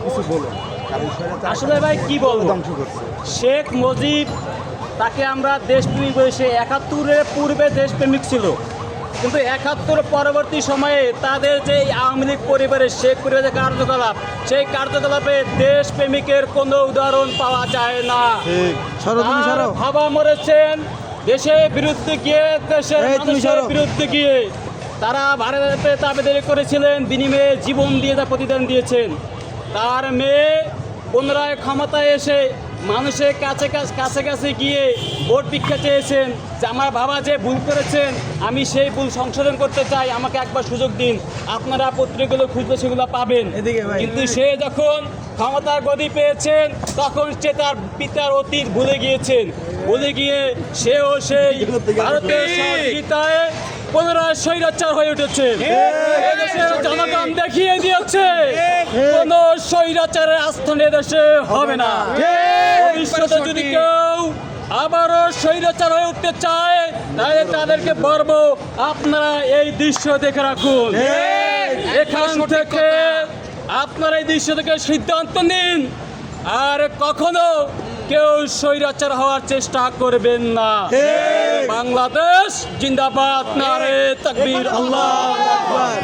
কিছু বলুন। আসলে ভাই কি বলবো, ধ্বংস করছে। শেখ মুজিব তাকে আমরা দেশপ্রেমিক বলে, সে ৭১-এর পূর্বে দেশপ্রেমিক ছিল, কিন্তু ৭১ পরবর্তী সময়ে তাদের যে আওয়ামী লীগ পরিবারের শেখ পরিবারের কার্যকলাপ, সেই কার্যকলাপে দেশপ্রেমিকের কোনো উদাহরণ পাওয়া যায় না। তার বাবা মরেছেন দেশের বিরুদ্ধে গিয়ে, দেশের মানুষের বিরুদ্ধে গিয়ে। তারা ভারতে দাবিদারি করেছিলেন, বিনিময়ে জীবন দিয়ে তা প্রতিদান দিয়েছেন। তার মেয়ে পুনরায় ক্ষমতায় এসে মানুষের কাছে গিয়ে ভোট ভিক্ষা চেয়েছেন যে আমার বাবা যে ভুল করেছেন, আমি সেই ভুল সংশোধন করতে চাই, আমাকে একবার সুযোগ দিন। আপনারা পত্রিকাগুলো খুঁজলে সেগুলো পাবেন। কিন্তু সে যখন ক্ষমতার গদি পেয়েছেন, তখন সে তার পিতার অতীত ভুলে গিয়ে সেও সেই ভারতের সহযোগিতায় পুনরায় স্বৈরাচার হয়ে উঠেছে। এদেশের জনগণ দেখিয়ে দিয়েছে কোন স্বৈরাচারের আস্থান এদেশে হবে না। ভবিষ্যতে যদি কেউ আবারও স্বৈরাচার হয়ে উঠতে চায়, তাহলে তাদেরকে বলবো, আপনারা এই দৃশ্য দেখে রাখুন। এখান থেকে আপনারা এই দৃশ্য থেকে সিদ্ধান্ত নিন, আর কখনো কেউ স্বৈরাচার হওয়ার চেষ্টা করবেন না। বাংলাদেশ জিন্দাবাদ, নারে তাকবীর, আল্লাহু আকবার।